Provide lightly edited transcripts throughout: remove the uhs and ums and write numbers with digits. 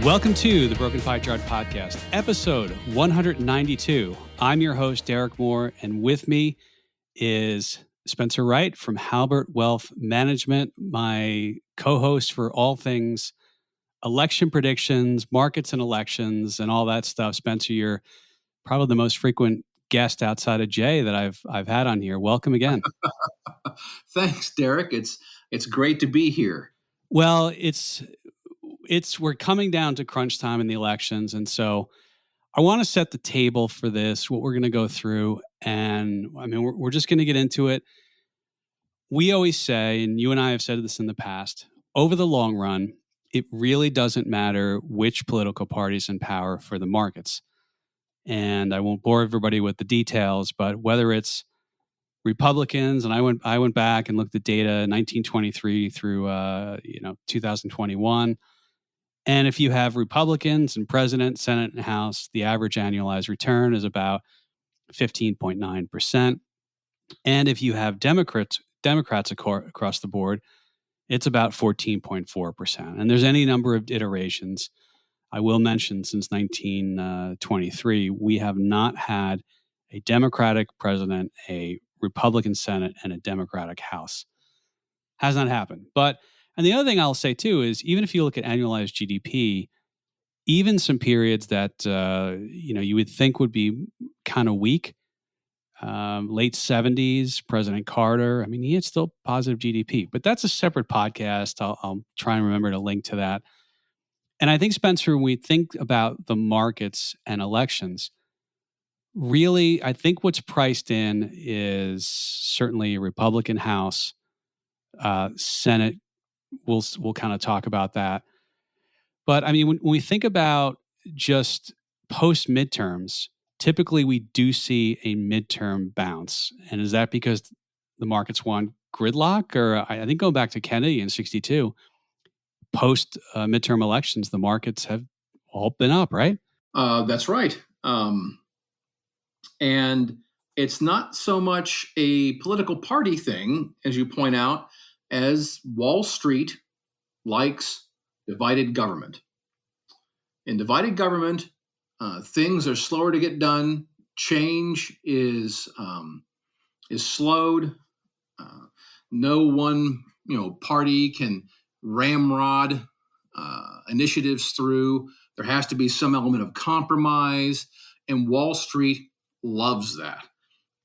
Welcome to the Broken Pie Chart Podcast, episode 192. I'm your host, Derek Moore, and with me is Spencer Wright from Halbert Wealth Management, my co-host for all things election predictions, markets and elections, and all that stuff. Spencer, you're probably the most frequent guest outside of Jay that I've had on here. Welcome again. Thanks, Derek. It's great to be here. Well, we're coming down to crunch time in the elections, and so I want to set the table for this, what we're going to go through, and I mean we're just going to get into it. We always say, and you and I have said this in the past, over the long run, it really doesn't matter which political party's in power for the markets. And I won't bore everybody with the details, but whether it's Republicans, and I went back and looked at data 1923 through 2021. And if you have Republicans and President, Senate, and House, the average annualized return is about 15.9%. And if you have Democrats across the board, it's about 14.4%. And there's any number of iterations. I will mention since 1923, we have not had a Democratic president, a Republican Senate, and a Democratic House. Has not happened. And the other thing I'll say too is even if you look at annualized GDP, even some periods that you would think would be kind of weak, late 70s, President Carter, I mean, he had still positive GDP, but that's a separate podcast. I'll try and remember to link to that. And I think, Spencer, when we think about the markets and elections, really, I think what's priced in is certainly a Republican House, Senate. We'll kind of talk about that. But I mean, when we think about just post midterms, typically we do see a midterm bounce. And is that because the markets want gridlock? Or I think going back to Kennedy in 62, post midterm elections, the markets have all been up, right? That's right. And it's not so much a political party thing, as you point out, as Wall Street likes divided government. In divided government, things are slower to get done. Change is slowed. No one party can ramrod initiatives through. There has to be some element of compromise, and Wall Street loves that.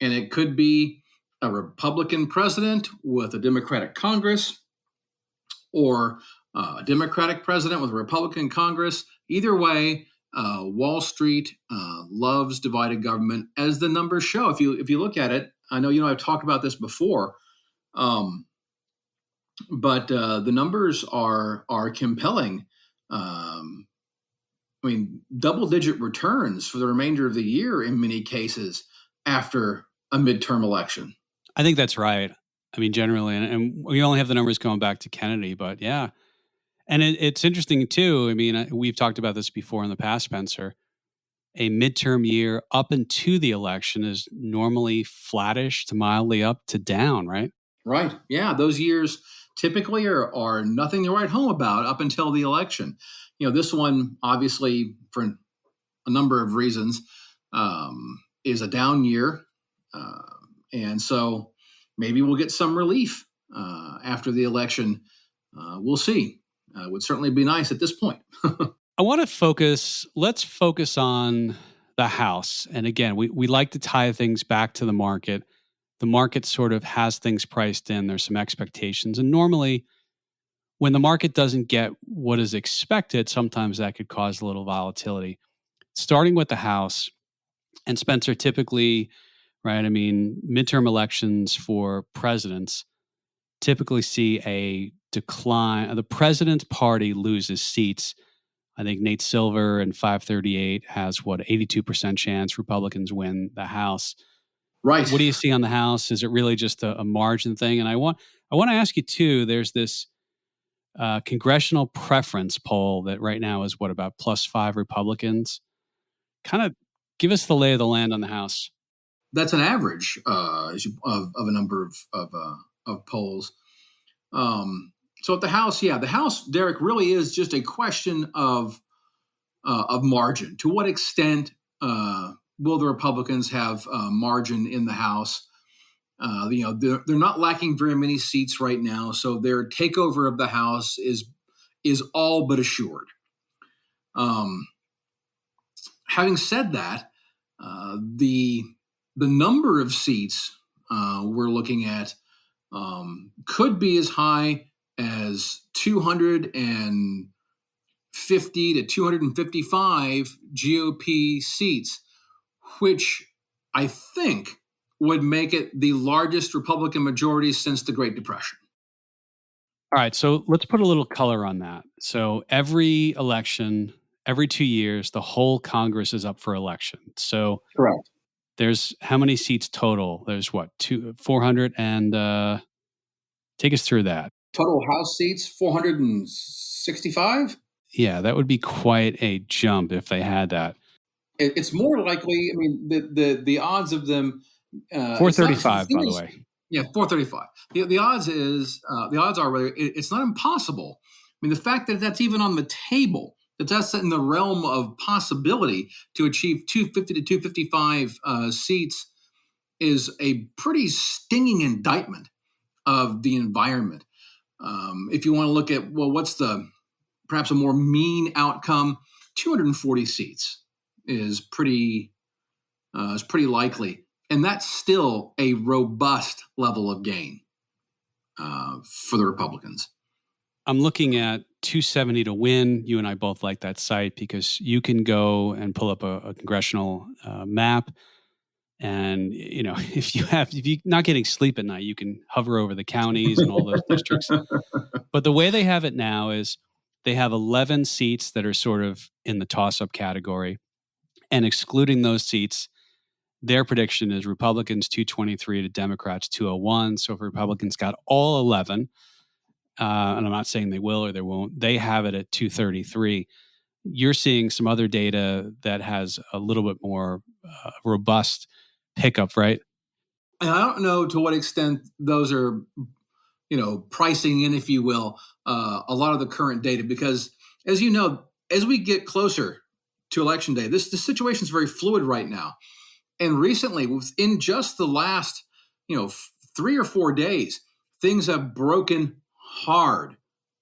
And it could be a Republican president with a Democratic Congress, or a Democratic president with a Republican Congress. Either way, Wall Street loves divided government, as the numbers show. If you look at it, I know I've talked about this before, but the numbers are compelling. Double-digit returns for the remainder of the year in many cases after a midterm election. I think that's right. I mean, generally, and we only have the numbers going back to Kennedy, but yeah. And it's interesting too. I mean, we've talked about this before in the past, Spencer. A midterm year up into the election is normally flattish to mildly up to down, right? Right. Yeah. Those years typically are nothing to write home about up until the election. This one, obviously, for a number of reasons, is a down year. And so maybe we'll get some relief after the election. We'll see. It would certainly be nice at this point. I want to let's focus on the House. And again, we like to tie things back to the market. The market sort of has things priced in. There's some expectations. And normally, when the market doesn't get what is expected, sometimes that could cause a little volatility. Starting with the House, and Spencer, typically, right, I mean, midterm elections for presidents typically see a decline. The president's party loses seats. I think Nate Silver in 538 has 82% chance Republicans win the House. Right. What do you see on the House? Is it really just a margin thing? And I want to ask you too. There's this congressional preference poll that right now is about +5 Republicans. Kind of give us the lay of the land on the House. That's an average of a number of polls. So at the House, the House, Derek, really is just a question of of margin. To what extent will the Republicans have margin in the House? They're not lacking very many seats right now, so their takeover of the House is all but assured. Having said that, the number of seats we're looking at could be as high as 250 to 255 GOP seats, which I think would make it the largest Republican majority since the Great Depression. All right, so let's put a little color on that. So every election, every 2 years, the whole Congress is up for election. So Correct. there's how many seats total? There's what, 400, and take us through that. Total House seats, 465? Yeah, that would be quite a jump if they had that. It's more likely, I mean, the odds of them... 435, by the way. Yeah, 435. The odds are really, it's not impossible. I mean, the fact that that's even on the table, that's in the realm of possibility to achieve 250 to 255 seats, is a pretty stinging indictment of the environment. If you want to look at, well, what's perhaps a more mean outcome, 240 seats is pretty likely. And that's still a robust level of gain for the Republicans. I'm looking at 270 to win. You and I both like that site because you can go and pull up a congressional map. And, if you're not getting sleep at night, you can hover over the counties and all those districts. But the way they have it now is they have 11 seats that are sort of in the toss-up category. And excluding those seats, their prediction is Republicans 223 to Democrats 201. So if Republicans got all 11, and I'm not saying they will or they won't, they have it at 233. You're seeing some other data that has a little bit more robust pickup, right? And I don't know to what extent those are, pricing in, if you will, a lot of the current data, because as you know, as we get closer to election day, this situation is very fluid right now. And recently, within just the last, 3 or 4 days, things have broken hard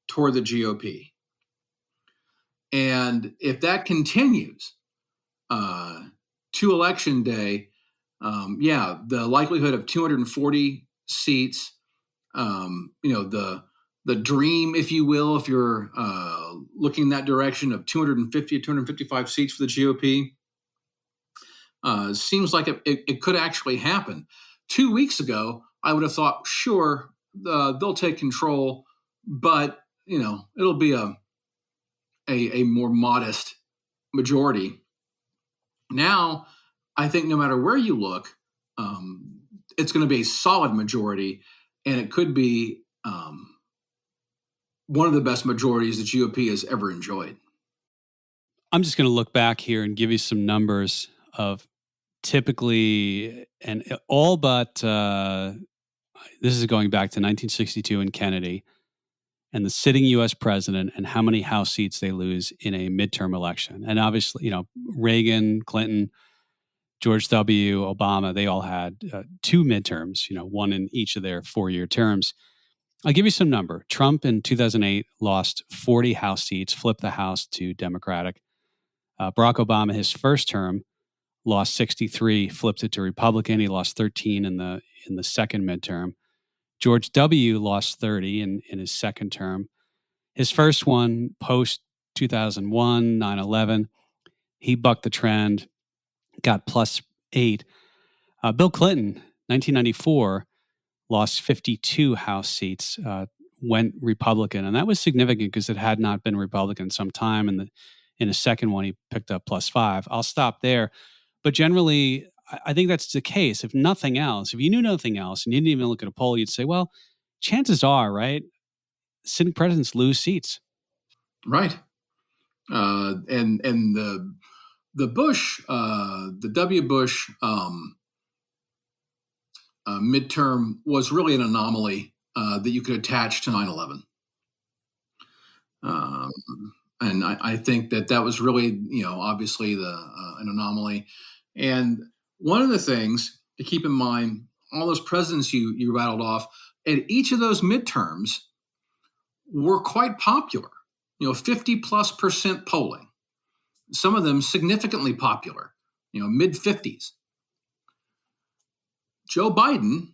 toward the GOP. And if that continues to election day, the likelihood of 240 seats, the dream, if you will, if you're looking in that direction of 250 or 255 seats for the GOP, seems like it could actually happen. 2 weeks ago, I would have thought, sure, they'll take control, but it'll be a more modest majority. Now, I think no matter where you look, it's going to be a solid majority, and it could be one of the best majorities the GOP has ever enjoyed. I'm just going to look back here and give you some numbers of typically, and all but this is going back to 1962 and Kennedy, and the sitting U.S. president and how many House seats they lose in a midterm election. And obviously, Reagan, Clinton, George W., Obama, they all had 2 midterms, one in each of their 4-year terms. I'll give you some number. Trump in 2008 lost 40 House seats, flipped the House to Democratic. Barack Obama, his first term, lost 63, flipped it to Republican. He lost 13 in the second midterm. George W. lost 30 in his second term. His first one, post 2001, 9/11, he bucked the trend, got +8. Bill Clinton, 1994, lost 52 House seats, went Republican. And that was significant because it had not been Republican some time. And in the second one, he picked up +5. I'll stop there. But generally, I think that's the case. If nothing else, if you knew nothing else and you didn't even look at a poll, you'd say, well, chances are, right, sitting presidents lose seats. Right. And the Bush, the W. Bush midterm was really an anomaly that you could attach to 9/11. And I think that was really, obviously an anomaly. And one of the things to keep in mind, all those presidents you rattled off, at each of those midterms were quite popular. 50+% polling. Some of them significantly popular. Mid 50s. Joe Biden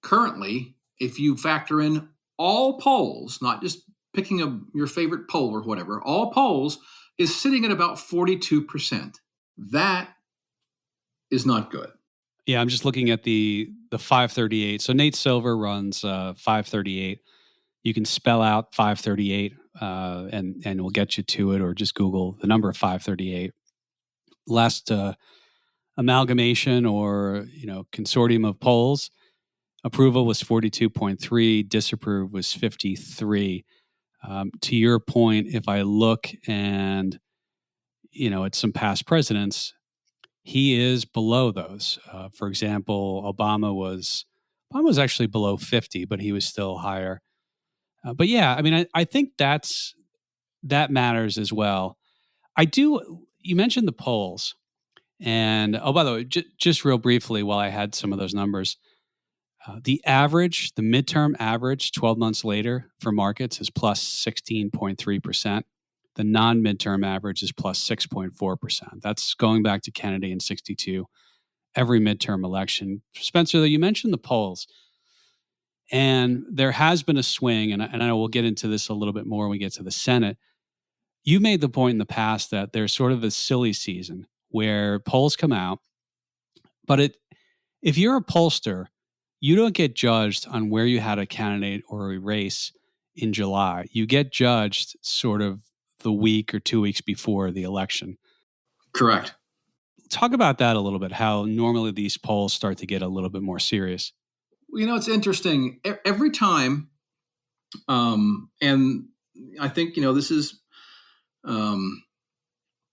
currently, if you factor in all polls, not just picking your favorite poll or whatever, all polls, is sitting at about 42%. That is not good. Yeah, I'm just looking at the 538. So Nate Silver runs 538. You can spell out 538 and we'll get you to it, or just Google the number 538. Last amalgamation or consortium of polls, approval was 42.3, disapprove was 53. To your point, if I look and at some past presidents, he is below those. For example, Obama was actually below 50, but he was still higher. But yeah, I mean, I think that matters as well. You mentioned the polls, and by the way, just real briefly, while I had some of those numbers, the midterm average 12 months later for markets is plus 16.3%. The non-midterm average is plus 6.4%. That's going back to Kennedy in 62, every midterm election. Spencer, though, you mentioned the polls, and there has been a swing, and I know we'll get into this a little bit more when we get to the Senate. You made the point in the past that there's sort of a silly season where polls come out, but if you're a pollster, you don't get judged on where you had a candidate or a race in July. You get judged sort of the week or 2 weeks before the election. Correct. Talk about that a little bit, how normally these polls start to get a little bit more serious. It's interesting. Every time, and I think, this is, I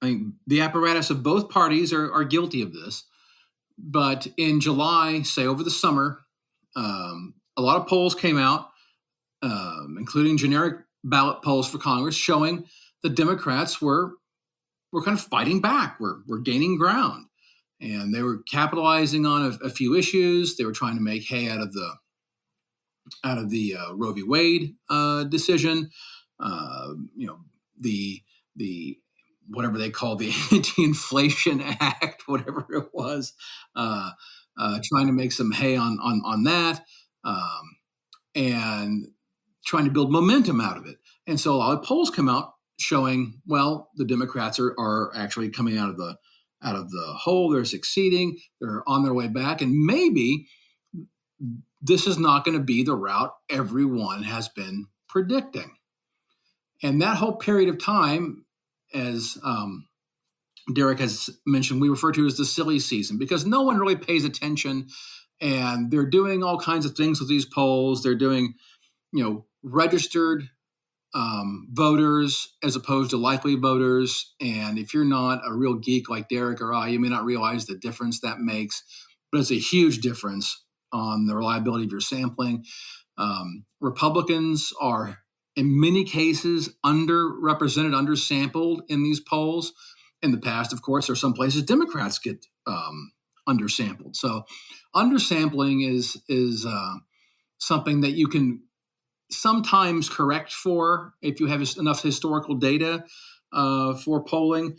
think the apparatus of both parties are guilty of this. But in July, say over the summer, a lot of polls came out, including generic ballot polls for Congress, showing the Democrats were kind of fighting back. We're gaining ground, and they were capitalizing on a few issues. They were trying to make hay out of the Roe v. Wade decision. The whatever they call the Anti-Inflation Act, whatever it was, trying to make some hay on that, and trying to build momentum out of it. And so a lot of polls come out showing, well, the Democrats are actually coming out of the hole. They're succeeding. They're on their way back, and maybe this is not going to be the route everyone has been predicting. And that whole period of time, as Derek has mentioned, we refer to as the silly season, because no one really pays attention, and they're doing all kinds of things with these polls. They're doing, registered voters as opposed to likely voters. And if you're not a real geek like Derek or I, you may not realize the difference that makes, but it's a huge difference on the reliability of your sampling. Republicans are, in many cases, underrepresented, undersampled in these polls. In the past, of course, there are some places Democrats get undersampled. So undersampling is something that you can sometimes correct for if you have enough historical data for polling.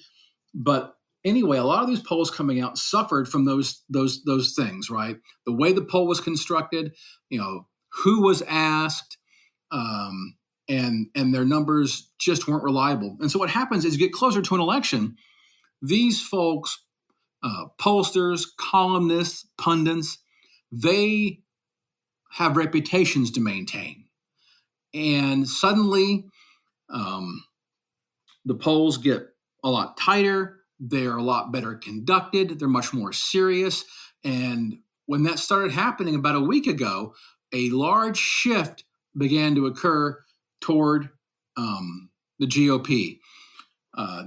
But anyway, a lot of these polls coming out suffered from those things, right? The way the poll was constructed, who was asked, and their numbers just weren't reliable. And so what happens is, you get closer to an election, these folks, pollsters, columnists, pundits, they have reputations to maintain. And suddenly, the polls get a lot tighter. They're a lot better conducted. They're much more serious. And when that started happening about a week ago, a large shift began to occur toward the GOP.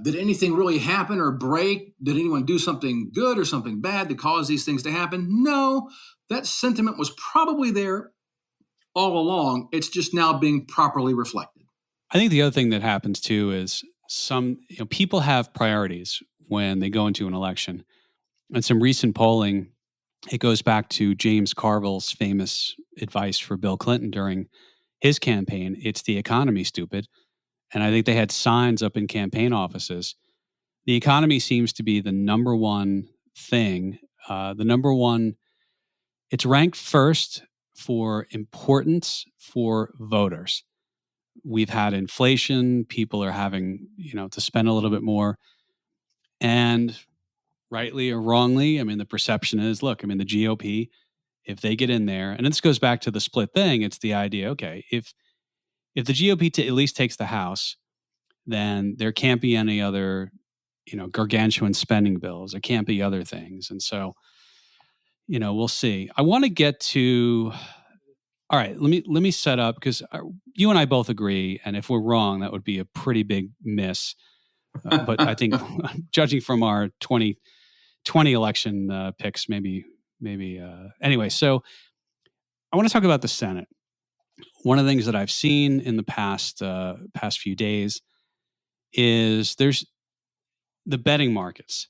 Did anything really happen or break? Did anyone do something good or something bad to cause these things to happen? No, that sentiment was probably there all along. It's just now being properly reflected. I think the other thing that happens too is people have priorities when they go into an election. And some recent polling, it goes back to James Carville's famous advice for Bill Clinton during his campaign. It's the economy, stupid. And I think they had signs up in campaign offices. The economy seems to be the number one thing. The number one, it's ranked first for importance for voters. We've had inflation. People are having, to spend a little bit more. And rightly or wrongly, I mean, the perception is, look, I mean, the GOP, if they get in there, and this goes back to the split thing, it's the idea, okay, if the GOP at least takes the House, then there can't be any other, gargantuan spending bills. There can't be other things. And so, we'll see. I want to get to, all right, let me set up, because you and I both agree, and if we're wrong, that would be a pretty big miss. But I think judging from our 2020 election picks, maybe anyway. So I want to talk about the Senate. One of the things that I've seen in the past few days is there's the betting markets.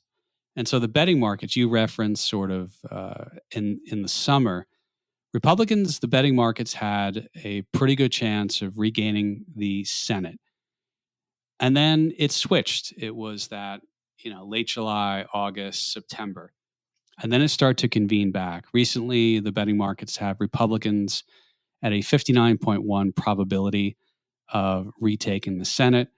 And so the betting markets you referenced sort of in the summer, Republicans, the betting markets had a pretty good chance of regaining the Senate. And then it switched. It was that, late July, August, September. And then it started to convene back. Recently, the betting markets have Republicans at a 59.1 probability of retaking the Senate.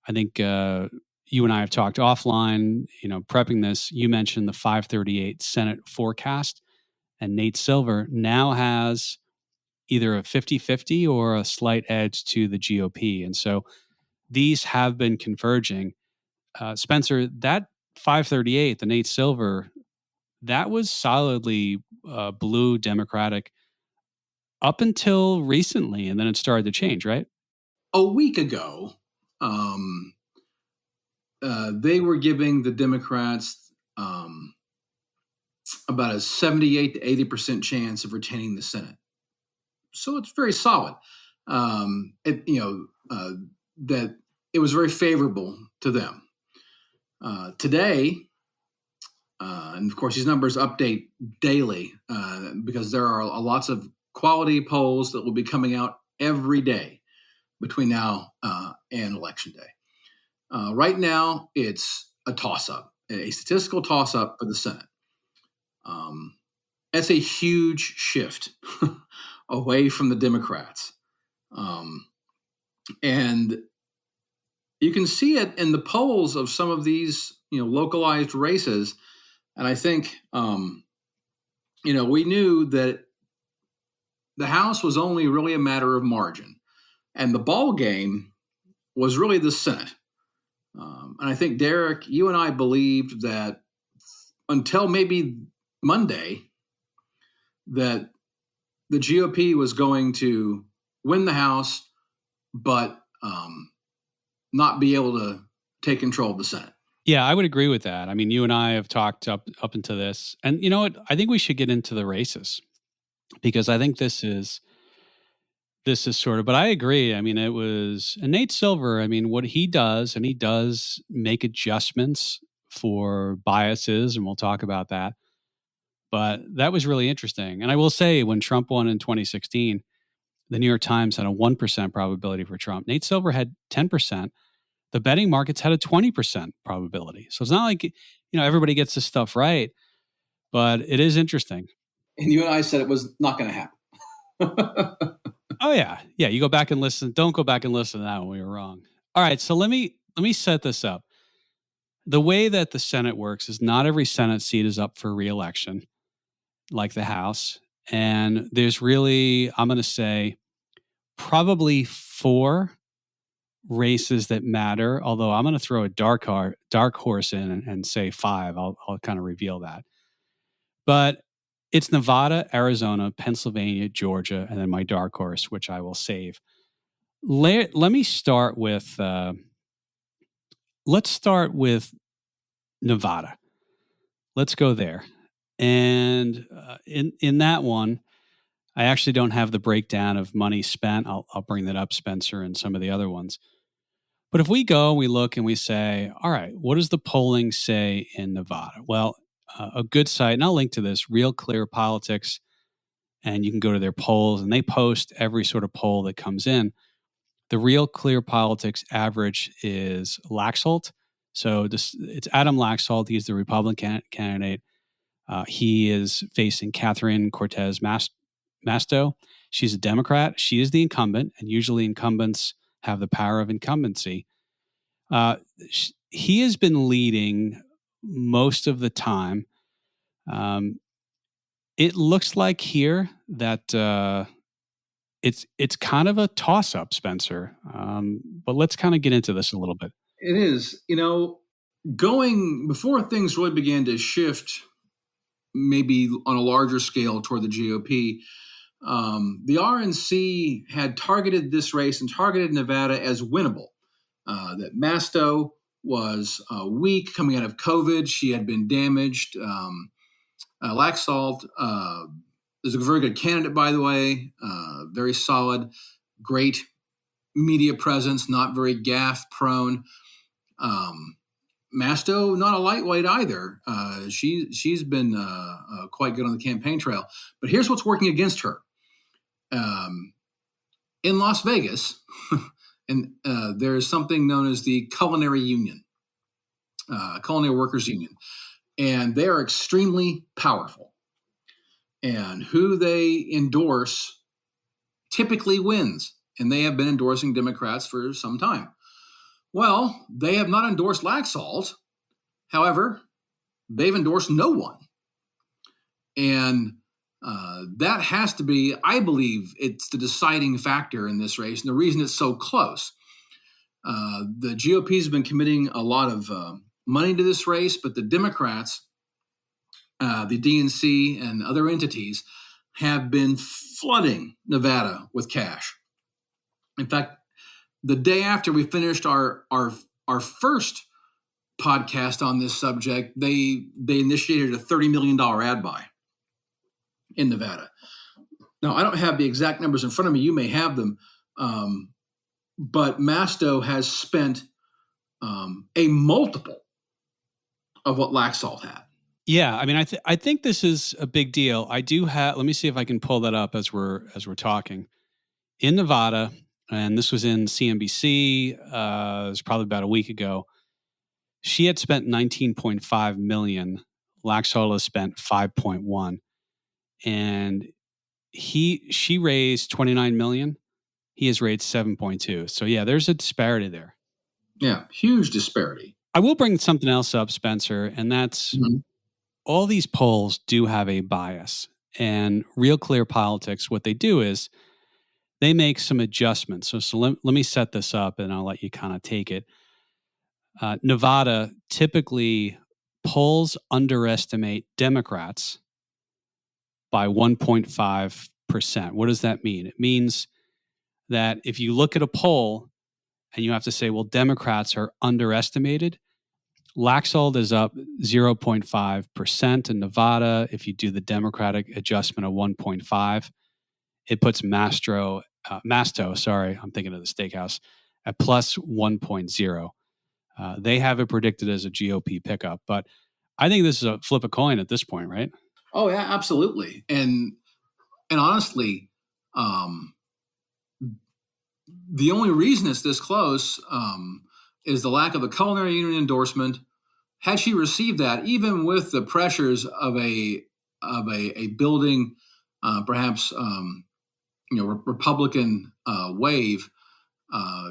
I think you and I have talked offline, prepping this. You mentioned the 538 Senate forecast, and Nate Silver now has either a 50-50 or a slight edge to the GOP. And so these have been converging. Spencer, that 538, the Nate Silver, that was solidly blue Democratic up until recently, and then it started to change, right? A week ago, they were giving the Democrats about a 78 to 80% chance of retaining the Senate. So it's very solid. That it was very favorable to them. Today, and of course, these numbers update daily because there are lots of quality polls that will be coming out every day between now and Election Day. Right now, it's a toss-up, a statistical toss-up for the Senate. That's a huge shift away from the Democrats. And you can see it in the polls of some of these, localized races. And I think, we knew that the House was only really a matter of margin. And the ball game was really the Senate. And I think, Derek, you and I believed that until maybe Monday, that the GOP was going to win the House, but not be able to take control of the Senate. Yeah, I would agree with that. I mean, you and I have talked up into this. And you know what? I think we should get into the races, because I think this is sort of, but I agree. I mean, it was, and Nate Silver, I mean, what he does, and he does make adjustments for biases, and we'll talk about that. But that was really interesting. And I will say, when Trump won in 2016, the New York Times had a 1% probability for Trump. Nate Silver had 10%. The betting markets had a 20% probability. So it's not like, everybody gets this stuff right, but it is interesting. And you and I said it was not going to happen. Oh yeah. Yeah. You go back and listen. Don't go back and listen to that when we were wrong. All right. So let me set this up. The way that the Senate works is not every Senate seat is up for re-election like the House. And there's really, I'm going to say, probably 4 races that matter. Although I'm going to throw a dark horse in and say 5. I'll kind of reveal that. But it's Nevada, Arizona, Pennsylvania, Georgia, and then my dark horse, which I will save. Let me start with. Let's start with Nevada. Let's go there, and in that one, I actually don't have the breakdown of money spent. I'll bring that up, Spencer, and some of the other ones. But if we go, we look and we say, all right, what does the polling say in Nevada? Well, a good site, and I'll link to this, Real Clear Politics, and you can go to their polls, and they post every sort of poll that comes in. The Real Clear Politics average is Laxalt. So it's Adam Laxalt. He's the Republican candidate. He is facing Catherine Cortez Masto. She's a Democrat. She is the incumbent, and usually incumbents have the power of incumbency. He has been leading most of the time. It looks like here that it's kind of a toss-up, Spencer. But let's kind of get into this a little bit. It is, going before things really began to shift, maybe on a larger scale toward the GOP. The RNC had targeted this race and targeted Nevada as winnable. That Masto was weak coming out of COVID. She had been damaged. Laxalt is a very good candidate, by the way, very solid, great media presence, not very gaffe prone. Masto, not a lightweight either. She's been quite good on the campaign trail. But here's what's working against her. In Las Vegas, and there is something known as the Culinary Union, Culinary Workers Union, and they are extremely powerful. And who they endorse typically wins, and they have been endorsing Democrats for some time. Well, they have not endorsed Laxalt. However, they've endorsed no one. And that has to be, I believe, it's the deciding factor in this race. And the reason it's so close, the GOP has been committing a lot of money to this race, but the Democrats, the DNC and other entities have been flooding Nevada with cash. In fact, the day after we finished our first podcast on this subject, they initiated a $30 million ad buy in Nevada. Now, I don't have the exact numbers in front of me. You may have them. But Masto has spent a multiple of what Laxalt had. Yeah, I mean, I think this is a big deal. I do have. Let me see if I can pull that up as we're talking. In Nevada, and this was in CNBC. It was probably about a week ago. She had spent $19.5 million. Laxalt has spent $5.1 million, and she raised $29 million. He has raised $7.2 million. So yeah, there's a disparity there. Yeah, huge disparity. I will bring something else up, Spencer, and that's all these polls do have a bias. And Real Clear Politics, what they do is they make some adjustments. So let me set this up, and I'll let you kind of take it. Nevada typically polls underestimate Democrats by 1.5%. What does that mean? It means that if you look at a poll and you have to say, well, Democrats are underestimated, Laxalt is up 0.5% in Nevada. If you do the Democratic adjustment of 1.5, it puts Masto, I'm thinking of the steakhouse, at plus 1.0. They have it predicted as a GOP pickup, but I think this is a flip a coin at this point, right? Oh yeah, absolutely. And honestly, the only reason it's this close is the lack of a Culinary Union endorsement. Had she received that, even with the pressures of a building, perhaps Republican wave,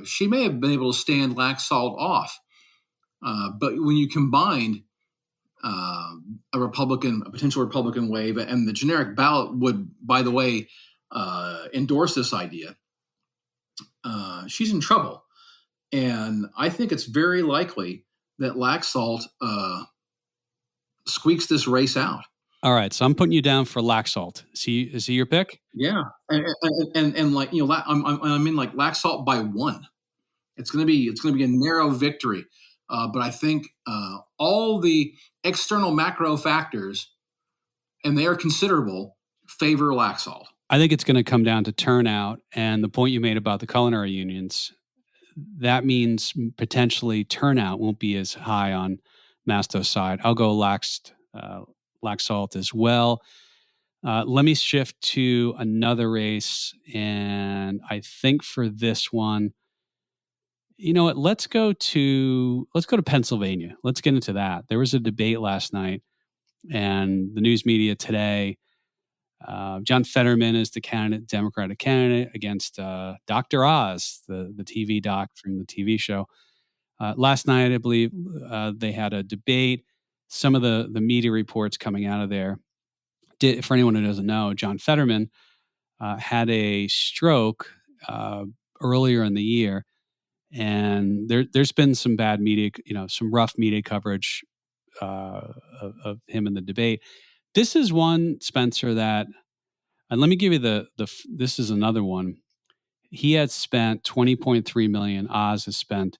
she may have been able to stand Laxalt off. But when you combined a potential Republican wave, and the generic ballot would, by the way, endorse this idea, she's in trouble. And I think it's very likely that Laxalt squeaks this race out. All right, so I'm putting you down for Laxalt. Is he your pick? Yeah, and like I mean like Laxalt by one. It's going to be a narrow victory, but I think all the external macro factors, and they are considerable, favor Laxalt. I think it's going to come down to turnout, and the point you made about the culinary unions, that means potentially turnout won't be as high on Masto's side. I'll go Laxalt as well. Let me shift to another race, and I think for this one, you know what? Let's go to Pennsylvania. Let's get into that. There was a debate last night, and the news media today. John Fetterman is the Democratic candidate against Dr. Oz, the TV doc from the TV show. Last night, I believe they had a debate. Some of the media reports coming out of there. For anyone who doesn't know, John Fetterman had a stroke earlier in the year, and there's been some bad media, some rough media coverage of him in the debate. This is one, Spencer, that, and let me give you this is another one. He had spent 20.3 million. Oz has spent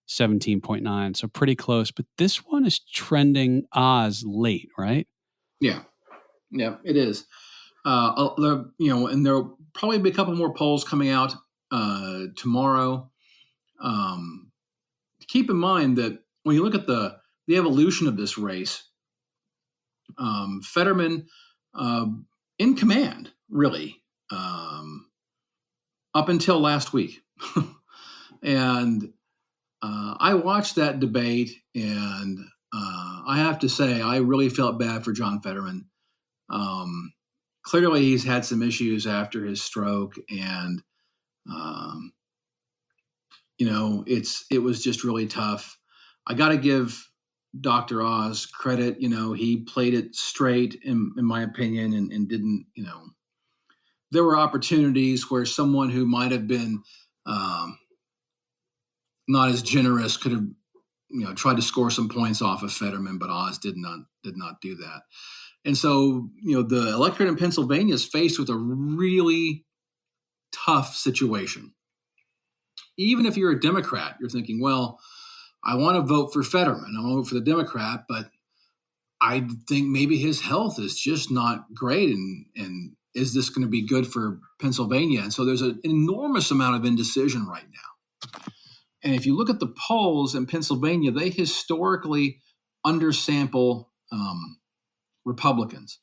17.9, so pretty close. But this one is trending Oz late, right? Yeah, it is. And there'll probably be a couple more polls coming out tomorrow. Keep in mind that when you look at the evolution of this race, Fetterman in command, really, up until last week. And I watched that debate, and I have to say, I really felt bad for John Fetterman. Clearly, he's had some issues after his stroke, and it was just really tough. I got to give Dr. Oz credit. He played it straight, in my opinion, and didn't. There were opportunities where someone who might have been not as generous could have, tried to score some points off of Fetterman, but Oz did not do that. And so, the electorate in Pennsylvania is faced with a really tough situation. Even if you're a Democrat, you're thinking, well, I want to vote for Fetterman. I want to vote for the Democrat, but I think maybe his health is just not great. And is this going to be good for Pennsylvania? And so there's an enormous amount of indecision right now. And if you look at the polls in Pennsylvania, they historically undersample Republicans.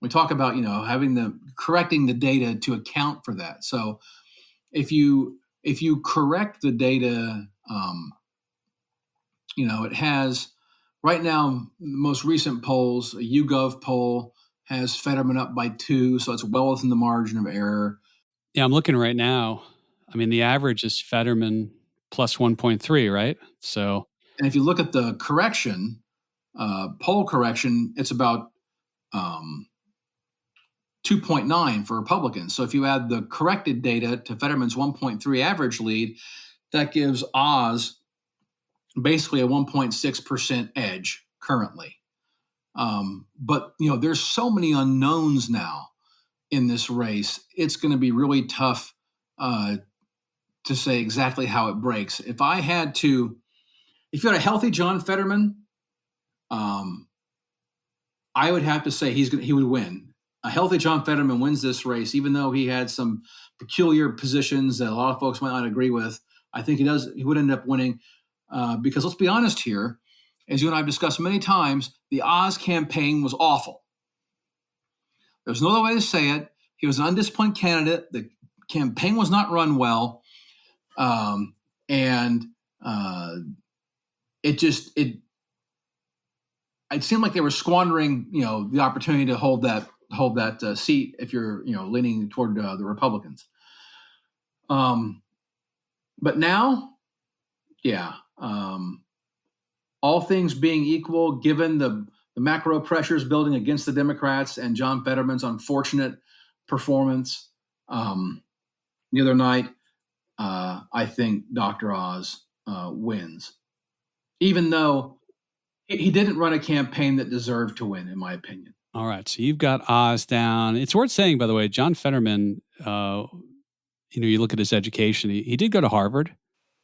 We talk about, correcting the data to account for that. So if you correct the data, it has right now, the most recent polls, a YouGov poll has Fetterman up by 2, so it's well within the margin of error. Yeah, I'm looking right now. I mean, the average is Fetterman plus 1.3, right? So, and if you look at the correction, poll correction, it's about 2.9 for Republicans. So if you add the corrected data to Fetterman's 1.3 average lead, that gives Oz basically a 1.6% edge currently. But there's so many unknowns now in this race. It's going to be really tough to say exactly how it breaks. If you had a healthy John Fetterman, I would have to say he would win. A healthy John Fetterman wins this race, even though he had some peculiar positions that a lot of folks might not agree with. I think he would end up winning because let's be honest here, as you and I have discussed many times, the Oz campaign was awful. There's no other way to say it. He was an undisciplined candidate. The campaign was not run well. It seemed like they were squandering, the opportunity to hold that seat if you're, leaning toward the Republicans. But now, all things being equal, given the macro pressures building against the Democrats and John Fetterman's unfortunate performance the other night, I think Dr. Oz wins, even though he didn't run a campaign that deserved to win, in my opinion. All right. So you've got Oz down. It's worth saying, by the way, John Fetterman, you look at his education, he did go to Harvard.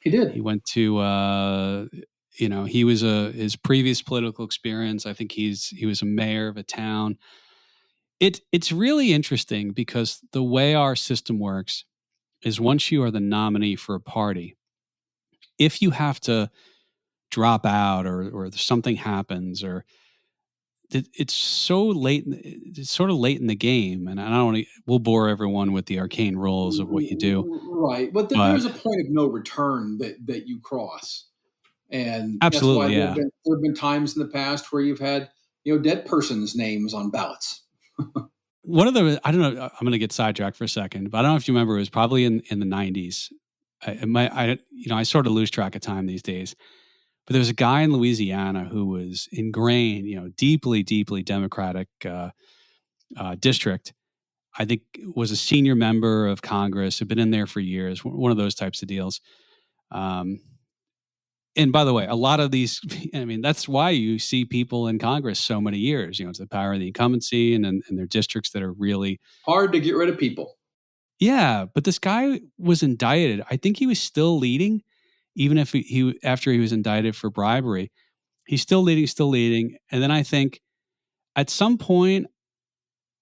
He did. He went to, he was his previous political experience. I think he was a mayor of a town It's really interesting because the way our system works is once you are the nominee for a party, if you have to drop out or something happens or it's so late, it's sort of late in the game, and I don't want to. We'll bore everyone with the arcane rules of what you do, Right, but there but is a point of no return that you cross, and that's why absolutely, yeah. there have been times in the past where you've had dead persons' names on ballots. One of the I don't know. I'm going to get sidetracked for a second, but I don't know if you remember. It was probably in the '90s. I sort of lose track of time these days. But there was a guy in Louisiana who was ingrained, deeply, deeply Democratic district. I think was a senior member of Congress, had been in there for years, one of those types of deals. Um, and by the way, a lot of these, I mean, that's why you see people in Congress so many years. It's the power of the incumbency and their districts that are really Hard to get rid of people. yeah. But this guy was indicted. I think he was still leading, even if he after he was indicted for bribery. He's still leading. And then I think at some point,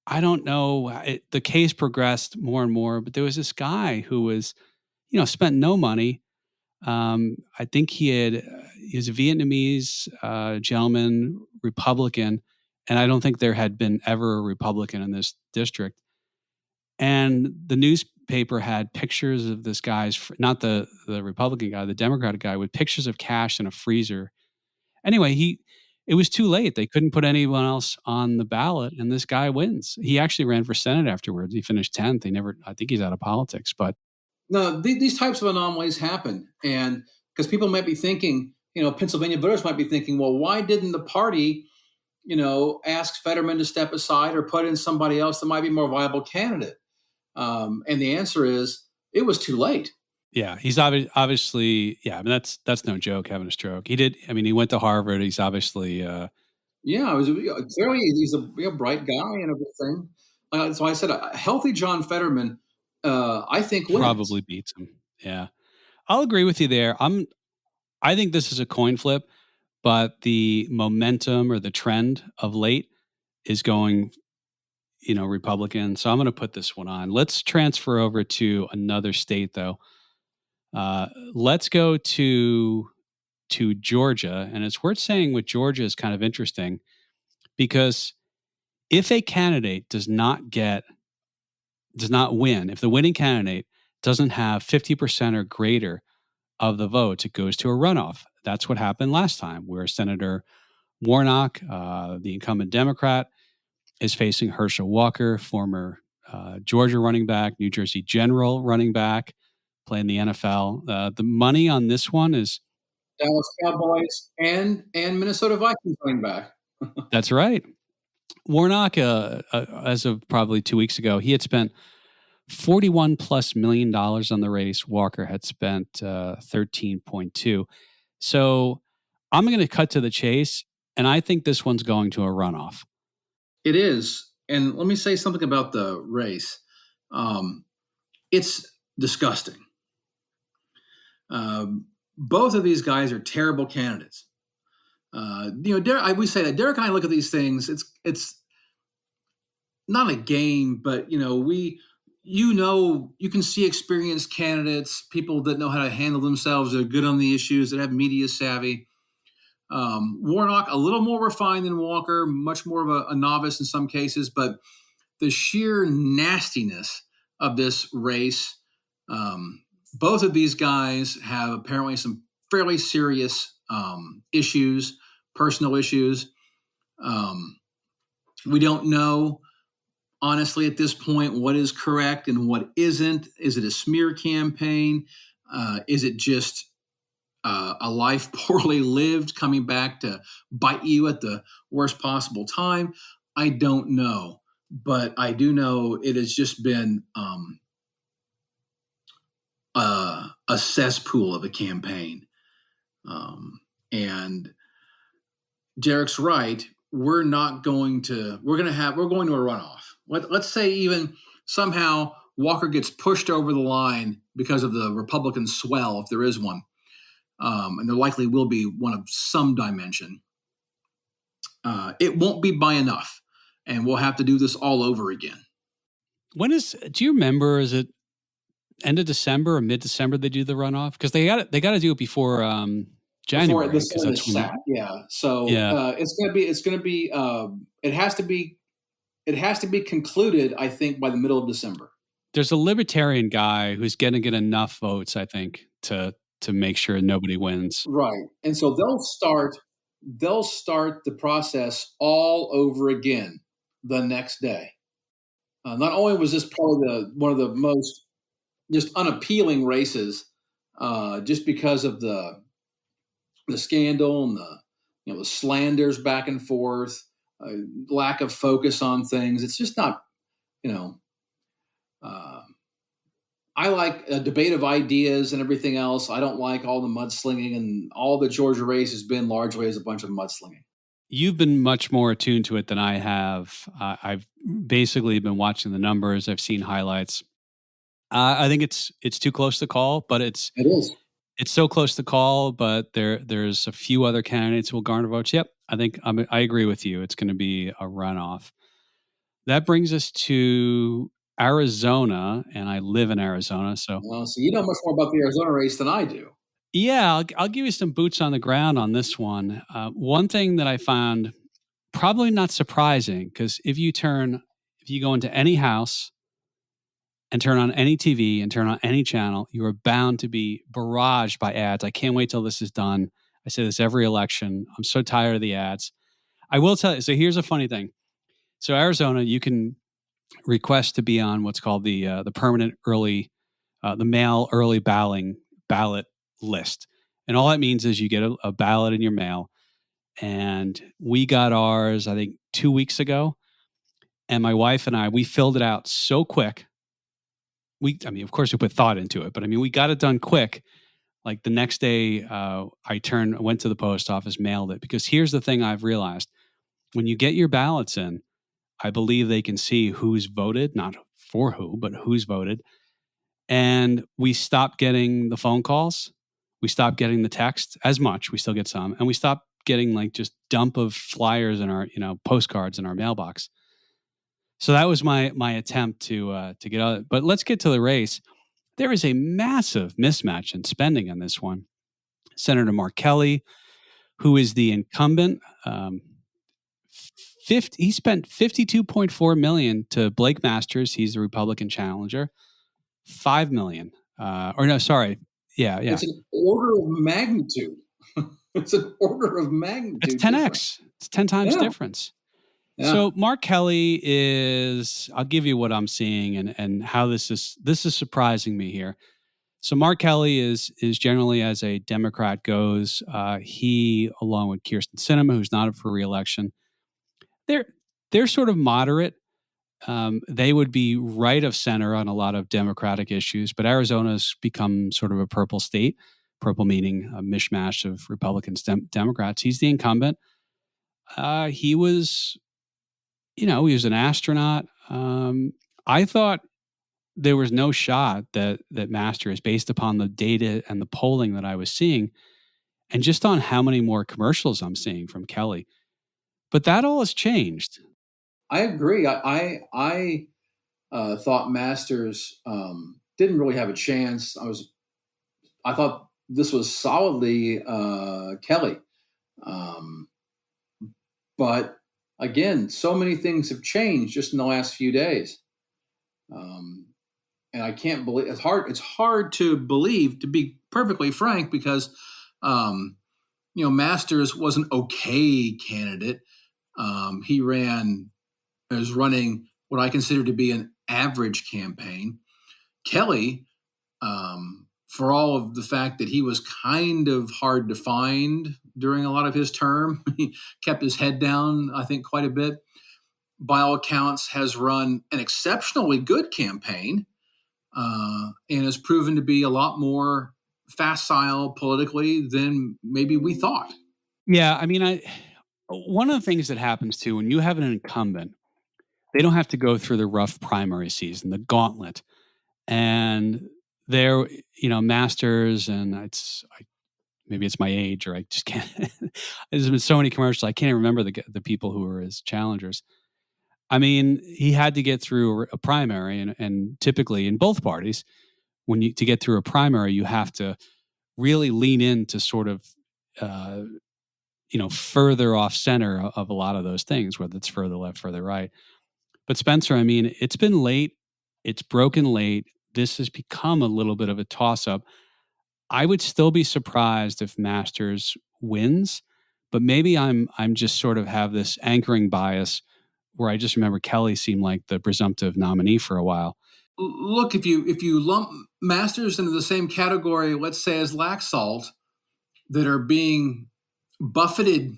I don't know, the case progressed more and more, but there was this guy who was, spent no money. I think he was a Vietnamese gentleman, Republican, and I don't think there had been ever a Republican in this district. And the newspaper had pictures of this guy's, not the Republican guy, the Democratic guy, with pictures of cash in a freezer. Anyway, it was too late. They couldn't put anyone else on the ballot, and this guy wins. He actually ran for Senate afterwards. He finished 10th. I think he's out of politics, but No, these types of anomalies happen, and because people might be thinking, Pennsylvania voters might be thinking, well, why didn't the party, ask Fetterman to step aside or put in somebody else that might be a more viable candidate? And the answer is, it was too late. yeah, he's obviously, yeah. I mean, that's no joke having a stroke. He did. I mean, he went to Harvard. He's obviously Yeah, it was clearly he's a bright guy and everything. So I said, a healthy John Fetterman, I think wins. probably beats him. Yeah, I'll agree with you there. I think this is a coin flip, but the momentum or the trend of late is going, Republican. So I'm going to put this one on. Let's transfer over to another state, though. Let's go to Georgia, and it's worth saying with Georgia is kind of interesting because if a candidate does not win, if the winning candidate doesn't have 50% or greater of the votes, it goes to a runoff. That's what happened last time, where Senator Warnock, the incumbent Democrat, is facing Herschel Walker, former Georgia running back, New Jersey General running back, playing the NFL. The money on this one is Dallas Cowboys and Minnesota Vikings running back. that's right. Warnock, as of probably 2 weeks ago, he had spent $41+ million on the race. Walker had spent 13.2. So I'm going to cut to the chase, and I think this one's going to a runoff. It is. And let me say something about the race. It's disgusting. Both of these guys are terrible candidates. We say that Derek and I look at these things. It's not a game, but you can see experienced candidates, people that know how to handle themselves, that are good on the issues, that have media savvy. Warnock, a little more refined than Walker, much more of a novice in some cases, but the sheer nastiness of this race. Both of these guys have apparently some fairly serious issues, personal issues. We don't know, honestly, at this point, what is correct and what isn't. Is it a smear campaign? Is it just a life poorly lived coming back to bite you at the worst possible time? I don't know. But I do know it has just been a cesspool of a campaign. And Derek's right. We're going to a runoff. Let's say even somehow Walker gets pushed over the line because of the Republican swell, if there is one. And there likely will be one of some dimension. It won't be by enough. and we'll have to do this all over again. Do you remember, is it end of December or mid-December they do the runoff? Because they got to do it before Before January, the because sun that's is when set, yeah. So yeah. it has to be concluded, I think, by the middle of December. There's a libertarian guy who's going to get enough votes, I think, to make sure nobody wins. Right. And so they'll start the process all over again the next day. Not only was this probably one of the most just unappealing races, just because of the scandal and the slanders back and forth, lack of focus on things. It's just not, you know. I like a debate of ideas and everything else. I don't like all the mudslinging, and all the Georgia race has been largely as a bunch of mudslinging. You've been much more attuned to it than I have. I've basically been watching the numbers. I've seen highlights. I think it's too close to call, but It is. it's so close to call. But there's a few other candidates who will garner votes. Yep, I agree with you. It's going to be a runoff. That brings us to Arizona, and I live in Arizona, so Well, so you know much more about the Arizona race than I do. yeah, I'll give you some boots on the ground on this one. One thing that I found probably not surprising, because if you go into any house and turn on any TV and turn on any channel, you are bound to be barraged by ads. I can't wait till this is done. I say this every election. I'm so tired of the ads. I will tell you. So here's a funny thing. So Arizona, you can request to be on what's called the permanent early, the mail early ballot list, and all that means is you get a ballot in your mail. And we got ours, I think, 2 weeks ago. And my wife and we filled it out so quick. Of course, we put thought into it, but we got it done quick. Like the next day, I went to the post office, mailed it. Because here's the thing I've realized: when you get your ballots in, I believe they can see who's voted, not for who, but who's voted. And we stopped getting the phone calls. We stopped getting the text as much. We still get some, and we stopped getting like just dump of flyers in our, postcards in our mailbox. So that was my attempt to get out. But let's get to the race. There is a massive mismatch in spending on this one. Senator Mark Kelly, who is the incumbent, he spent $52.4 million to Blake Masters. He's the Republican challenger. $5 million. Yeah. It's an order of magnitude. It's an order of magnitude. It's 10x. Difference. It's 10 times difference. Yeah. So Mark Kelly I'll give you what I'm seeing and how this is surprising me here. So Mark Kelly is generally, as a Democrat goes, he, along with Kyrsten Sinema, who's not up for re-election, they're sort of moderate. They would be right of center on a lot of Democratic issues, but Arizona's become sort of a purple state. Purple meaning a mishmash of Republicans, Democrats. He's the incumbent. He was an astronaut. I thought there was no shot that Masters, based upon the data and the polling that I was seeing, and just on how many more commercials I'm seeing from Kelly. But that all has changed. I agree. I thought Masters didn't really have a chance. I thought this was solidly Kelly. But again, so many things have changed just in the last few days. And I can't believe it's hard to believe, to be perfectly frank, because Masters was an okay candidate. He was running what I consider to be an average campaign. Kelly, for all of the fact that he was kind of hard to find during a lot of his term, he kept his head down, I think, quite a bit. By all accounts, has run an exceptionally good campaign and has proven to be a lot more facile politically than maybe we thought. Yeah, one of the things that happens too, when you have an incumbent, they don't have to go through the rough primary season, the gauntlet. And they're, Masters, and maybe it's my age, or I just can't. There's been so many commercials, I can't even remember the people who were his challengers. I mean, he had to get through a primary, and typically in both parties, to get through a primary, you have to really lean into sort of, uh, further off center of a lot of those things, whether it's further left, further right. But Spencer, I mean, it's been late. It's broken late. This has become a little bit of a toss up. I would still be surprised if Masters wins, but maybe I'm just sort of have this anchoring bias where I just remember Kelly seemed like the presumptive nominee for a while. Look, if you lump Masters into the same category, let's say as Laxalt, that are being buffeted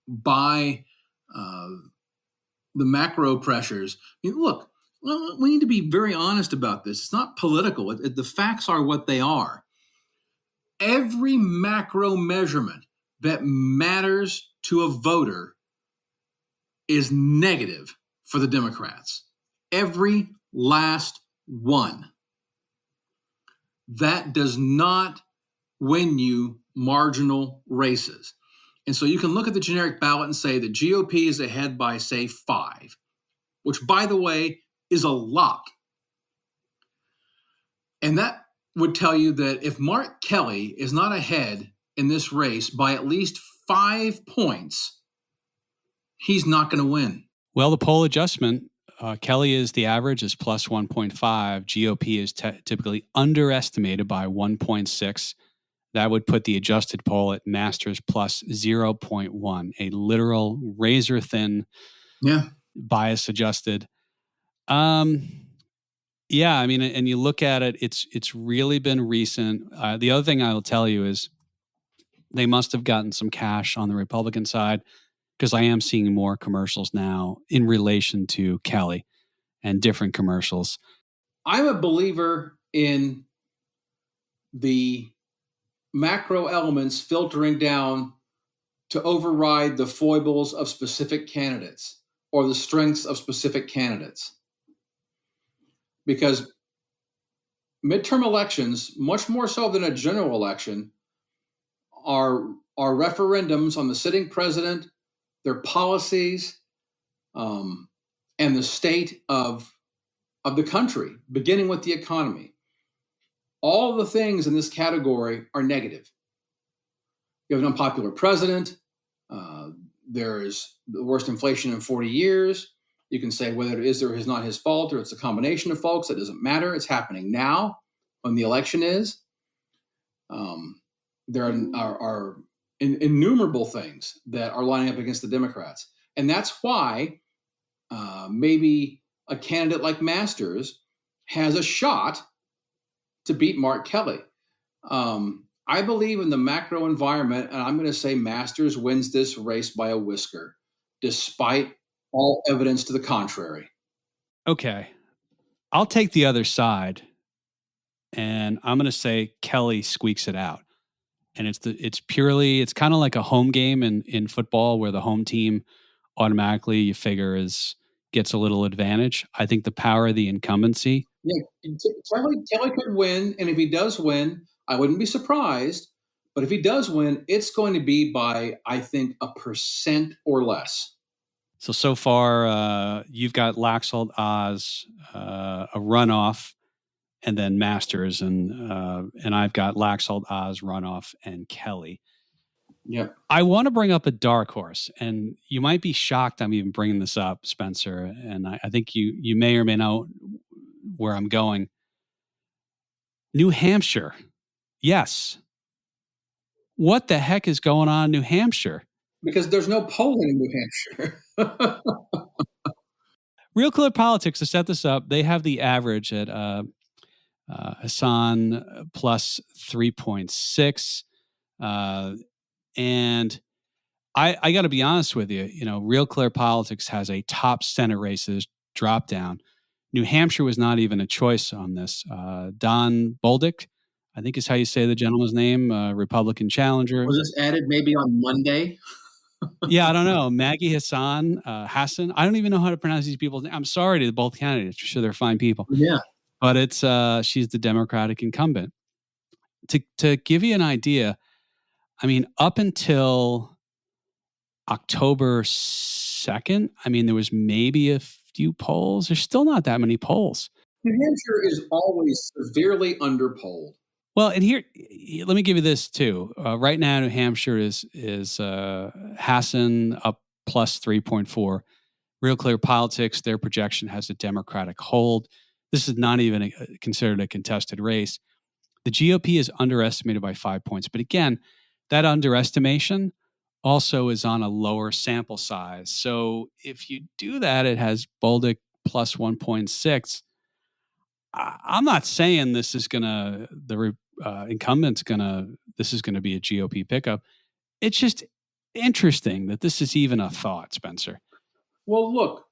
by the macro pressures. I mean, look, we need to be very honest about this. It's not political. The facts are what they are. Every macro measurement that matters to a voter is negative for the Democrats. Every last one. That does not win you marginal races. And so you can look at the generic ballot and say the GOP is ahead by, say, 5, which, by the way, is a lot. And that would tell you that if Mark Kelly is not ahead in this race by at least 5 points, he's not going to win. Well, the poll adjustment, Kelly is the average is plus 1.5. GOP is typically underestimated by 1.6. That would put the adjusted poll at Masters plus 0.1, a literal razor thin, bias adjusted. Yeah, I mean, and you look at it, it's really been recent. The other thing I will tell you is they must have gotten some cash on the Republican side, because I am seeing more commercials now in relation to Kelly and different commercials. I'm a believer in the macro elements filtering down to override the foibles of specific candidates or the strengths of specific candidates. Because midterm elections, much more so than a general election, are referendums on the sitting president, their policies, and the state of the country, beginning with the economy. All the things in this category are negative. You have an unpopular president. There is the worst inflation in 40 years. You can say whether it is or is not his fault, or it's a combination of folks. It doesn't matter. It's happening now when the election is. There are innumerable things that are lining up against the Democrats. And that's why maybe a candidate like Masters has a shot to beat Mark Kelly. I believe in the macro environment, and I'm going to say Masters wins this race by a whisker, despite all evidence to the contrary. Okay. I'll take the other side, and I'm going to say Kelly squeaks it out. And it's kind of like a home game in football, where the home team automatically, you figure, gets a little advantage. I think the power of the incumbency. Yeah, Kelly could win, and if he does win, I wouldn't be surprised. But if he does win, it's going to be by, I think, 1% or less. So far, you've got Laxalt, Oz, a runoff, and then Masters, and I've got Laxalt, Oz, runoff, and Kelly. Yeah. I want to bring up a dark horse, and you might be shocked I'm even bringing this up, Spencer, and I think you may or may know where I'm going. New Hampshire. Yes. What the heck is going on in New Hampshire? Because there's no polling in New Hampshire. Real Clear Politics, to set this up, they have the average at Hassan plus 3.6. And I got to be honest with you, Real Clear Politics has a top Senate races drop down. New Hampshire was not even a choice on this. Don Bolduc, I think is how you say the gentleman's name, Republican challenger. Was this added maybe on Monday? Yeah, I don't know. Maggie Hassan, I don't even know how to pronounce these people's names. I'm sorry to both candidates. I'm sure they're fine people. Yeah. But she's the Democratic incumbent. To give you an idea, I mean, up until October second. I mean, there was maybe a few polls. There's still not that many polls. New Hampshire is always severely underpolled. Well, and here, let me give you this too. Right now, New Hampshire is Hassan up plus 3.4. Real Clear Politics, their projection has a Democratic hold. This is not even considered a contested race. The GOP is underestimated by 5 points. But again, that underestimation also is on a lower sample size. So if you do that, it has Bolduc plus 1.6. I'm not saying this is going to, the incumbent's going to, this is going to be a GOP pickup. It's just interesting that this is even a thought, Spencer. Well, look,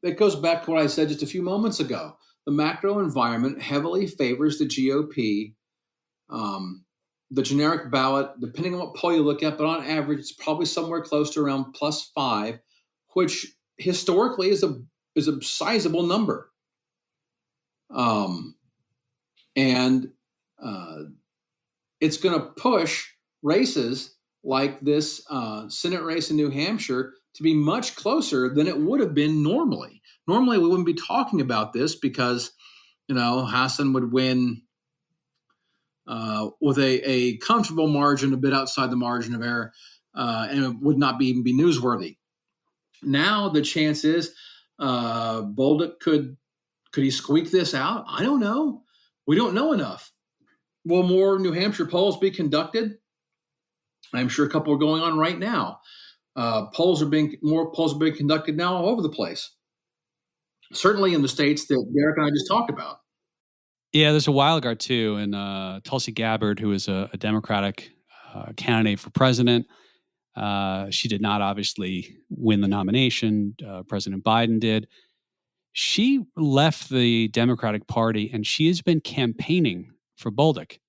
it goes back to what I said just a few moments ago. The macro environment heavily favors the GOP. The generic ballot, depending on what poll you look at, but on average, it's probably somewhere close to around +5, which historically is a sizable number. And it's going to push races like this Senate race in New Hampshire to be much closer than it would have been normally. Normally, we wouldn't be talking about this because, Hassan would win with a comfortable margin, a bit outside the margin of error, and it would not even be newsworthy. Now the chance is Bolduc could he squeak this out? I don't know. We don't know enough. Will more New Hampshire polls be conducted? I'm sure a couple are going on right now. More polls are being conducted now all over the place. Certainly in the states that Derek and I just talked about. Yeah, there's a wild card too, and Tulsi Gabbard, who is a Democratic candidate for president. She did not obviously win the nomination. President Biden did. She left the Democratic Party, and she has been campaigning for Bolduc.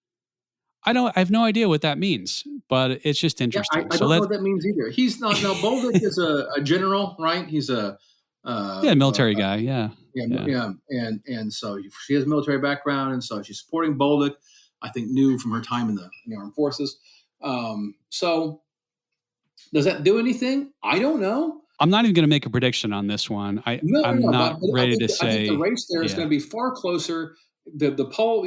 I have no idea what that means, but it's just interesting. Yeah, I don't know what that means either. He's not. Now, Bolduc is a general, right? He's a military guy. Yeah. And so she has a military background, and so she's supporting Bolduc. I think new from her time in the armed forces. So does that do anything? I don't know. I'm not even going to make a prediction on this one. I'm not ready to say. I think the race there is going to be far closer. The poll,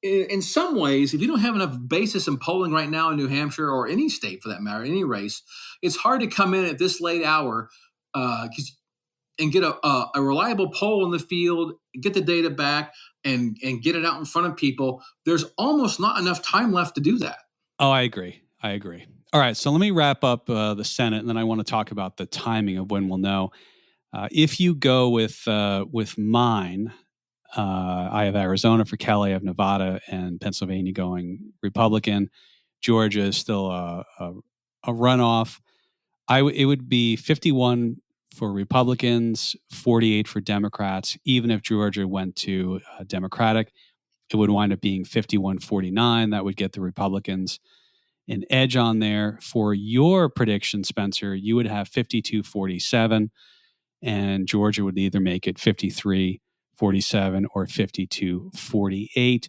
in some ways, if you don't have enough basis in polling right now in New Hampshire or any state for that matter, any race, it's hard to come in at this late hour and get a reliable poll in the field, get the data back, and get it out in front of people. There's almost not enough time left to do that. Oh, I agree. All right, so let me wrap up the Senate, and then I want to talk about the timing of when we'll know. If you go with mine, I have Arizona for Kelly, I have Nevada and Pennsylvania going Republican. Georgia is still a runoff. It would be 51 for Republicans, 48 for Democrats. Even if Georgia went to Democratic, it would wind up being 51-49. That would get the Republicans an edge on there. For your prediction, Spencer, you would have 52-47, and Georgia would either make it 53-47 or 52-48.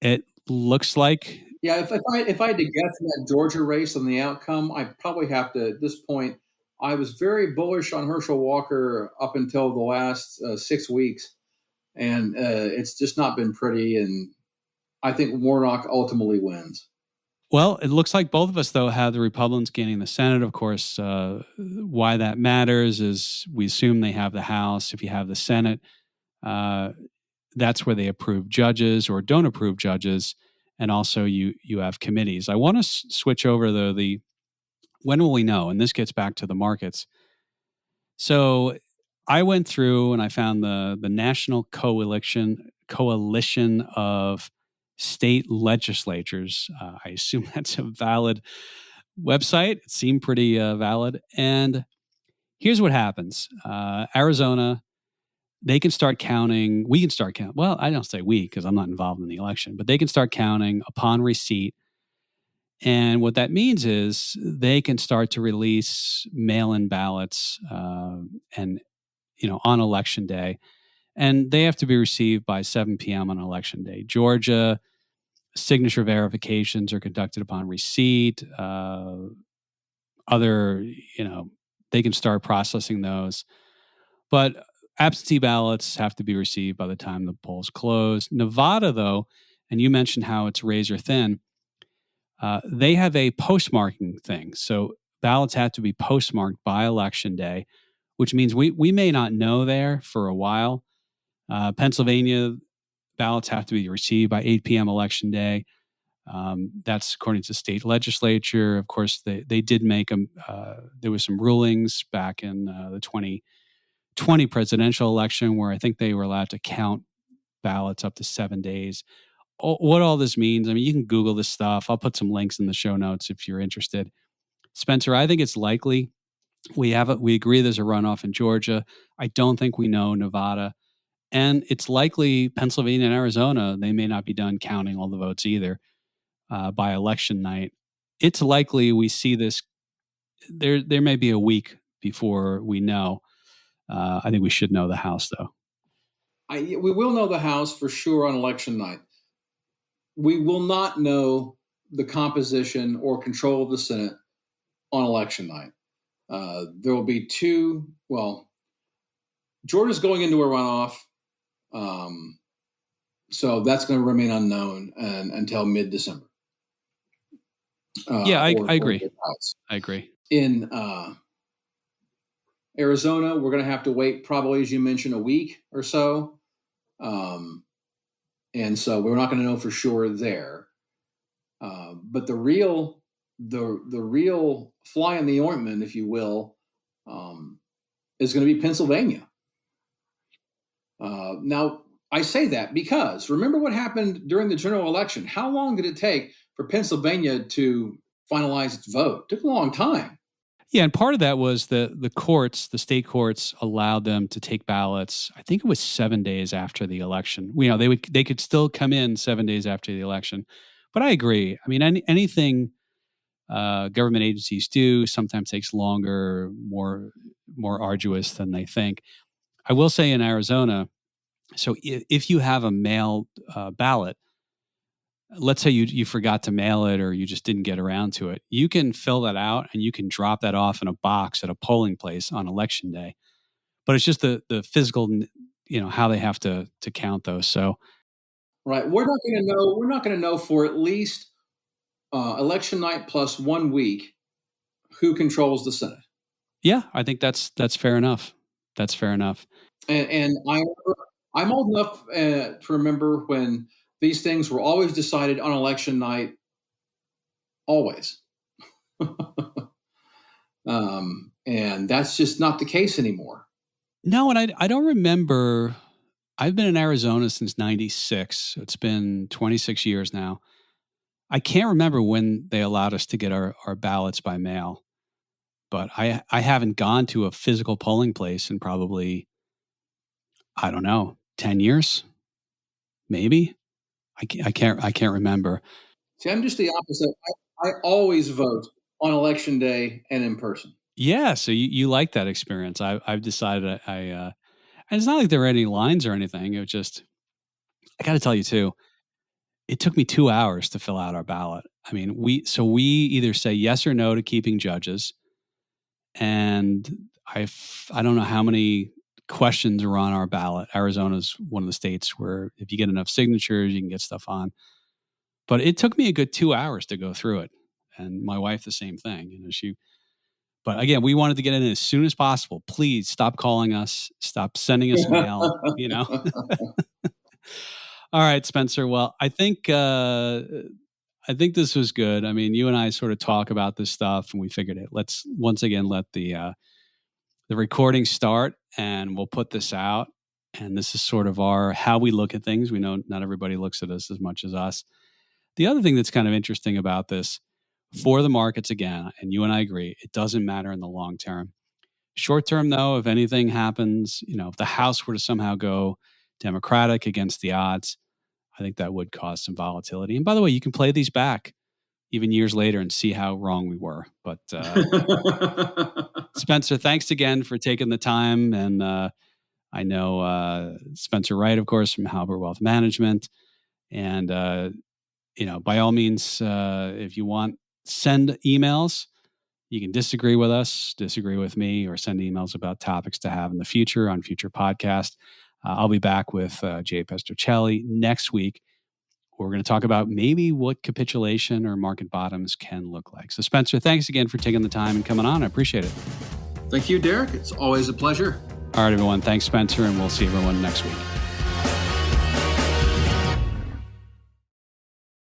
It looks like... Yeah, if I had to guess in that Georgia race on the outcome, I probably have to, at this point, I was very bullish on Herschel Walker up until the last 6 weeks, and it's just not been pretty, and I think Warnock ultimately wins. Well, it looks like both of us, though, have the Republicans gaining the Senate. Of course, why that matters is we assume they have the House. If you have the Senate, that's where they approve judges or don't approve judges. And also you have committees. I want to switch over, though, when will we know? And this gets back to the markets. So I went through and I found the National Coalition of State Legislatures. I assume that's a valid website. It seemed pretty valid. And here's what happens. Arizona, they can start counting. We can start counting. Well, I don't say we because I'm not involved in the election, but they can start counting upon receipt. And what that means is they can start to release mail-in ballots and on election day. And they have to be received by 7 p.m. on election day. Georgia, signature verifications are conducted upon receipt. Other, they can start processing those. But absentee ballots have to be received by the time the polls close. Nevada, though, and you mentioned how it's razor thin, they have a postmarking thing. So ballots have to be postmarked by Election Day, which means we may not know there for a while. Pennsylvania, ballots have to be received by 8 p.m. Election Day. That's according to the state legislature. Of course, they did make them. There was some rulings back in the 2020 presidential election where I think they were allowed to count ballots up to 7 days. What all this means, I mean, you can Google this stuff. I'll put some links in the show notes if you're interested. Spencer, I think it's likely we agree there's a runoff in Georgia. I don't think we know Nevada. And it's likely Pennsylvania and Arizona, they may not be done counting all the votes either by election night. It's likely we see this. There may be a week before we know. I think we should know the House, though. We will know the House for sure on election night. We will not know the composition or control of the Senate on election night. There will be Georgia's going into a runoff. So that's going to remain unknown until mid-December. I agree. I agree. In Arizona, we're going to have to wait probably, as you mentioned, a week or so. And so we're not going to know for sure there. But the real fly in the ointment, if you will, is going to be Pennsylvania. Now, I say that because remember what happened during the general election. How long did it take for Pennsylvania to finalize its vote? It took a long time. Yeah, and part of that was the state courts allowed them to take ballots. I think it was 7 days after the election. They could still come in 7 days after the election. But I agree. I mean, anything government agencies do sometimes takes longer, more arduous than they think. I will say in Arizona, so if you have a mail ballot, let's say you forgot to mail it or you just didn't get around to it, you can fill that out and you can drop that off in a box at a polling place on election day. But it's just the physical, how they have to count those. So, right, we're not going to know for at least election night plus 1 week who controls the Senate. Yeah, I think that's fair enough. That's fair enough. And I'm old enough to remember when these things were always decided on election night, always. And that's just not the case anymore. No, and I don't remember. I've been in Arizona since 96. So it's been 26 years now. I can't remember when they allowed us to get our ballots by mail. But I haven't gone to a physical polling place in probably, I don't know, 10 years, maybe. I can't remember. See, I'm just the opposite. I always vote on election day and in person. Yeah, so you like that experience. I've decided and it's not like there were any lines or anything. It was just, I got to tell you too, it took me 2 hours to fill out our ballot. I mean, we either say yes or no to keeping judges, and I don't know how many questions are on our ballot. Arizona's one of the states where if you get enough signatures, you can get stuff on. But it took me a good 2 hours to go through it, and my wife the same thing. But again, we wanted to get in as soon as possible. Please stop calling us, stop sending us mail. All right, Spencer. Well, I think this was good. I mean, you and I sort of talk about this stuff, and we figured it. Let's once again let the recording start, and we'll put this out. And this is sort of how we look at things. We know not everybody looks at us as much as us. The other thing that's kind of interesting about this for the markets, again, and you and I agree, it doesn't matter in the long term. Short term, though, if anything happens, if the House were to somehow go Democratic against the odds, I think that would cause some volatility. And by the way, you can play these back even years later and see how wrong we were. But Spencer, thanks again for taking the time. And I know Spencer Wright, of course, from Halbert Wealth Management. And, by all means, if you want, send emails You can disagree with us, disagree with me, or send emails about topics to have in the future on future podcasts. I'll be back with Jay Pestercelli next week. We're going to talk about maybe what capitulation or market bottoms can look like. So, Spencer, thanks again for taking the time and coming on. I appreciate it. Thank you, Derek. It's always a pleasure. All right, everyone. Thanks, Spencer, and we'll see everyone next week.